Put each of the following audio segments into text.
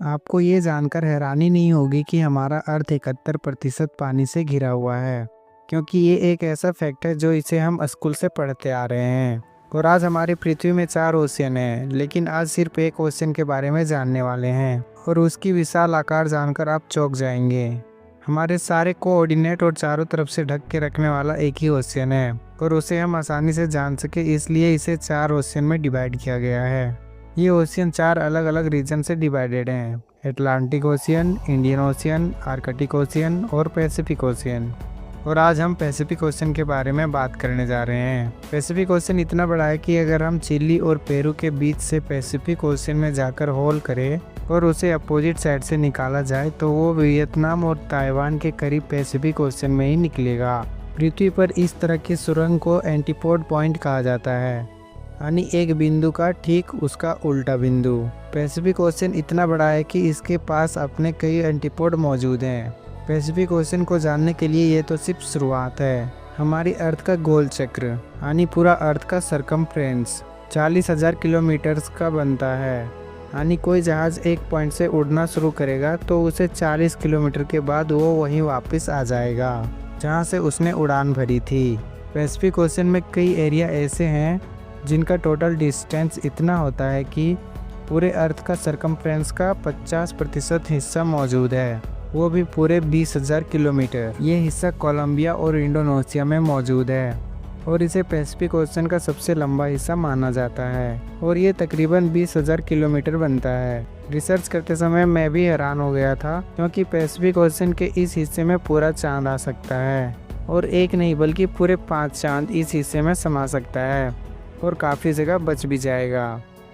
आपको ये जानकर हैरानी नहीं होगी कि हमारा अर्थ 71% पानी से घिरा हुआ है, क्योंकि ये एक ऐसा फैक्ट है जो इसे हम स्कूल से पढ़ते आ रहे हैं। और आज हमारी पृथ्वी में 4 ओशियन हैं, लेकिन आज सिर्फ एक ओशियन के बारे में जानने वाले हैं और उसकी विशाल आकार जानकर आप चौंक जाएंगे। हमारे सारे कोऑर्डिनेट और चारों तरफ से ढक के रखने वाला एक ही ओशियन है और उसे हम आसानी से जान सके, इसलिए इसे 4 ओशियन में डिवाइड किया गया है। ये ओशियन 4 अलग अलग रीजन से डिवाइडेड हैं: Atlantic ocean, Indian ocean, Arctic ocean और पैसिफिक ओशियन। और आज हम पैसिफिक ओशियन के बारे में बात करने जा रहे हैं। पैसिफिक ओशियन इतना बड़ा है कि अगर हम चिली और पेरू के बीच से पैसिफिक ओशियन में जाकर होल करें और उसे अपोजिट साइड से निकाला जाए तो वो वियतनाम और ताइवान के करीब पैसिफिक ओशियन में ही निकलेगा। पृथ्वी पर इस तरह की सुरंग को एंटीपोड पॉइंट कहा जाता है, यानी एक बिंदु का ठीक उसका उल्टा बिंदु। पैसिफिक ओशियन इतना बड़ा है कि इसके पास अपने कई एंटीपोड मौजूद हैं। पैसिफिक ओशियन को जानने के लिए ये तो सिर्फ शुरुआत है। हमारी अर्थ का गोल चक्र यानी पूरा अर्थ का सरकमफ्रेंस 40,000 किलोमीटर का बनता है। यानी कोई जहाज एक पॉइंट से उड़ना शुरू करेगा तो उसे 40 किलोमीटर के बाद वो वहीं वापस आ जाएगा जहाँ से उसने उड़ान भरी थी। पैसिफिक ओशियन में कई एरिया ऐसे हैं जिनका टोटल डिस्टेंस इतना होता है कि पूरे अर्थ का सरकमफ्रेंस का 50% हिस्सा मौजूद है, वो भी पूरे 20,000 किलोमीटर। ये हिस्सा कोलंबिया और इंडोनेशिया में मौजूद है और इसे पैसिफिक ओशियन का सबसे लंबा हिस्सा माना जाता है और ये तकरीबन 20,000 किलोमीटर बनता है। रिसर्च करते समय मैं भी हैरान हो गया था, क्योंकि पैसिफिक ओशियन के इस हिस्से में पूरा चांद आ सकता है और एक नहीं बल्कि पूरे 5 चांद इस हिस्से में समा सकता है और काफ़ी जगह बच भी जाएगा।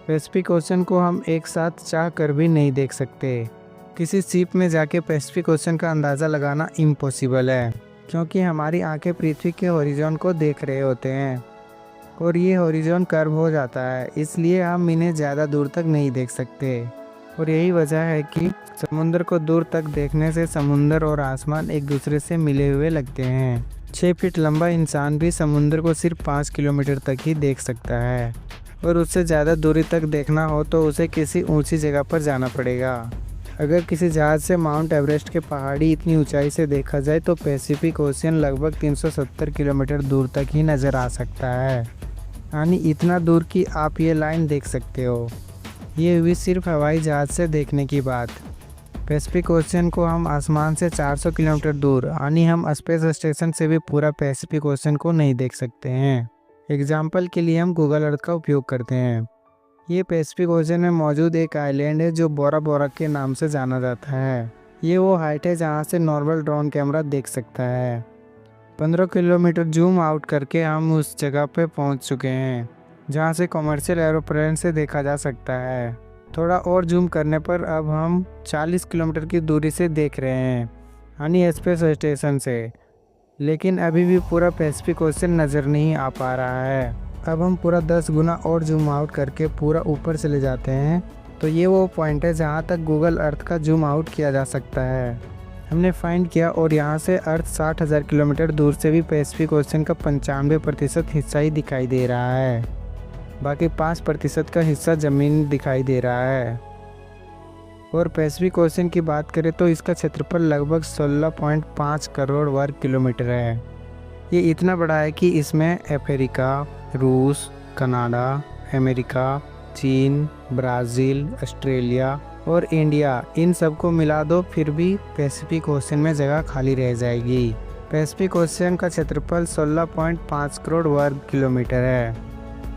पैसिफिक ओशियन को हम एक साथ चाह कर भी नहीं देख सकते। किसी शिप में जाके पैसिफिक ओशियन का अंदाज़ा लगाना इम्पॉसिबल है, क्योंकि हमारी आंखें पृथ्वी के हॉरिजॉन को देख रहे होते हैं और ये हॉरिजॉन कर्व हो जाता है, इसलिए हम इन्हें ज़्यादा दूर तक नहीं देख सकते। और यही वजह है कि समुद्र को दूर तक देखने से समुद्र और आसमान एक दूसरे से मिले हुए लगते हैं। 6 फीट लंबा इंसान भी समुद्र को सिर्फ 5 किलोमीटर तक ही देख सकता है और उससे ज़्यादा दूरी तक देखना हो तो उसे किसी ऊंची जगह पर जाना पड़ेगा। अगर किसी जहाज़ से माउंट एवरेस्ट के पहाड़ी इतनी ऊंचाई से देखा जाए तो पैसिफिक ओशियन लगभग 370 किलोमीटर दूर तक ही नज़र आ सकता है, यानी इतना दूर कि आप ये लाइन देख सकते हो। ये हुई सिर्फ हवाई जहाज़ से देखने की बात। पैसिफिक ओशियन को हम आसमान से 400 किलोमीटर दूर यानी हम स्पेस स्टेशन से भी पूरा पैसिफिक ओशियन को नहीं देख सकते हैं। एग्जाम्पल के लिए हम गूगल अर्थ का उपयोग करते हैं। ये पैसिफिक ओशियन में मौजूद एक आइलैंड है जो बोरा बोरा के नाम से जाना जाता है। ये वो हाइट है जहाँ से नॉर्मल ड्रोन कैमरा देख सकता है। 15 किलोमीटर जूम आउट करके हम उस जगह पे पहुँच चुके हैं जहाँ से कमर्शियल एरोप्लेन से देखा जा सकता है। थोड़ा और जूम करने पर अब हम 40 किलोमीटर की दूरी से देख रहे हैं, यानी स्पेस स्टेशन से। लेकिन अभी भी पूरा पैसिफिक ओशियन नज़र नहीं आ पा रहा है। अब हम पूरा 10 गुना और जूम आउट करके पूरा ऊपर चले जाते हैं तो ये वो पॉइंट है जहाँ तक गूगल अर्थ का जूम आउट किया जा सकता है। हमने फाइंड किया और यहाँ से अर्थ 60,000 किलोमीटर दूर से भी पैसिफिक ओशियन का 95% हिस्सा ही दिखाई दे रहा है, बाकी 5% का हिस्सा ज़मीन दिखाई दे रहा है। और पैसिफिक ओशियन की बात करें तो इसका क्षेत्रफल लगभग 16.5 करोड़ वर्ग किलोमीटर है। ये इतना बड़ा है कि इसमें अफ्रीका, रूस, कनाडा, अमेरिका, चीन, ब्राज़ील, ऑस्ट्रेलिया और इंडिया, इन सबको मिला दो फिर भी पैसिफिक ओशियन में जगह खाली रह जाएगी। पैसिफिक ओशियन का क्षेत्रफल 16.5 करोड़ वर्ग किलोमीटर है।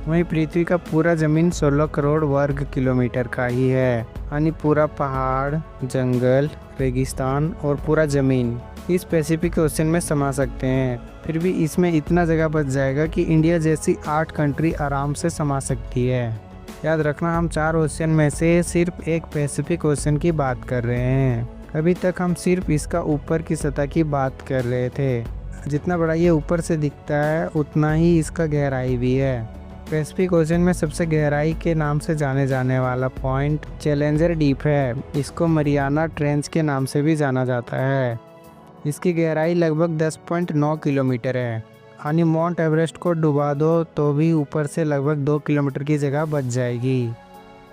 वहीं पृथ्वी का पूरा ज़मीन 16 करोड़ वर्ग किलोमीटर का ही है, यानी पूरा पहाड़, जंगल, रेगिस्तान और पूरा ज़मीन इस पैसिफिक ओशियन में समा सकते हैं। फिर भी इसमें इतना जगह बच जाएगा कि इंडिया जैसी 8 कंट्री आराम से समा सकती है। याद रखना, हम 4 ओशियन में से सिर्फ एक पैसिफिक ओशियन की बात कर रहे हैं। अभी तक हम सिर्फ इसका ऊपर की सतह की बात कर रहे थे। जितना बड़ा ये ऊपर से दिखता है उतना ही इसका गहराई भी है। पैसिफिक ओशियन में सबसे गहराई के नाम से जाने जाने वाला पॉइंट चैलेंजर डीप है। इसको मरियाना ट्रेंच के नाम से भी जाना जाता है। इसकी गहराई लगभग 10.9 किलोमीटर है, यानी माउंट एवरेस्ट को डुबा दो तो भी ऊपर से लगभग 2 किलोमीटर की जगह बच जाएगी।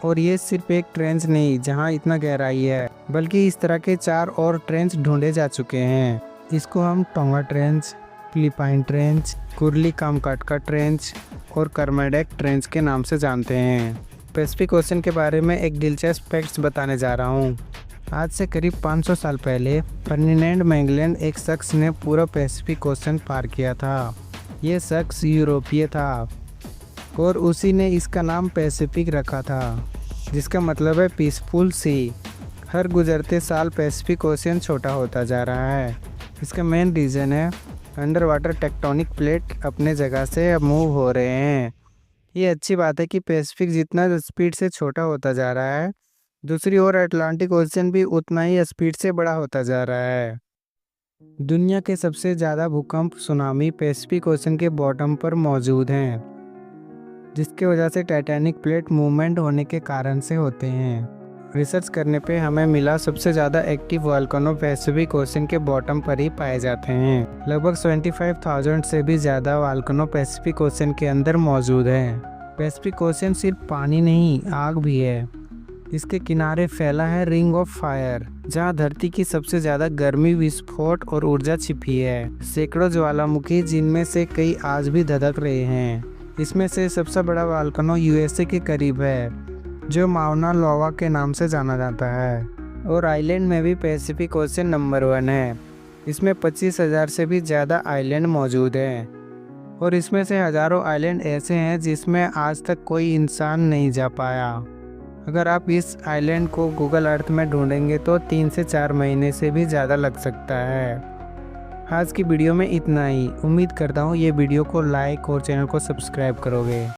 और ये सिर्फ एक ट्रेंच नहीं जहाँ इतना गहराई है, बल्कि इस तरह के 4 और ट्रेंच ढूंढे जा चुके हैं। इसको हम Tonga trench, Philippine trench, Kuril Kamchatka trench और कर्माडेक ट्रेंच के नाम से जानते हैं। पैसिफिक ओशन के बारे में एक दिलचस्प फैक्ट्स बताने जा रहा हूँ। आज से करीब 500 साल पहले फर्डिनेंड मैगेलन एक शख्स ने पूरा पैसिफिक ओशन पार किया था। ये शख्स यूरोपीय था और उसी ने इसका नाम पैसिफिक रखा था, जिसका मतलब है पीसफुल सी। हर गुजरते साल पैसिफिक ओशन छोटा होता जा रहा है। इसका मेन रीज़न है अंडर वाटर टेक्टोनिक प्लेट अपने जगह से अब मूव हो रहे हैं। ये अच्छी बात है कि पैसिफिक जितना स्पीड से छोटा होता जा रहा है, दूसरी ओर अटलांटिक ओशन भी उतना ही स्पीड से बड़ा होता जा रहा है। दुनिया के सबसे ज़्यादा भूकंप सुनामी पैसिफिक ओशन के बॉटम पर मौजूद हैं, जिसके वजह से टाइटैनिक प्लेट मूवमेंट होने के कारण से होते हैं। रिसर्च करने पे हमें मिला सबसे ज़्यादा एक्टिव वोल्केनो पैसिफिक ओशन के बॉटम पर ही पाए जाते हैं। लगभग 75,000 से भी ज़्यादा वोल्केनो पैसिफिक ओशन के अंदर मौजूद हैं। पैसिफिक ओशन सिर्फ पानी नहीं, आग भी है। इसके किनारे फैला है रिंग ऑफ फायर, जहां धरती की सबसे ज़्यादा गर्मी, विस्फोट और ऊर्जा छिपी है। सैकड़ों ज्वालामुखी, जिनमें से कई आज भी धधक रहे हैं। इसमें से सबसे बड़ा वोल्केनो यूएसए के करीब है, जो माउना लोआ के नाम से जाना जाता है। और आइलैंड में भी पैसिफिक ओशन नंबर 1 है। इसमें 25,000 से भी ज़्यादा आइलैंड मौजूद हैं और इसमें से हज़ारों आइलैंड ऐसे हैं जिसमें आज तक कोई इंसान नहीं जा पाया। अगर आप इस आइलैंड को गूगल अर्थ में ढूंढेंगे तो 3 से 4 महीने से भी ज़्यादा लग सकता है। आज की वीडियो में इतना ही। उम्मीद करता हूँ ये वीडियो को लाइक और चैनल को सब्सक्राइब करोगे।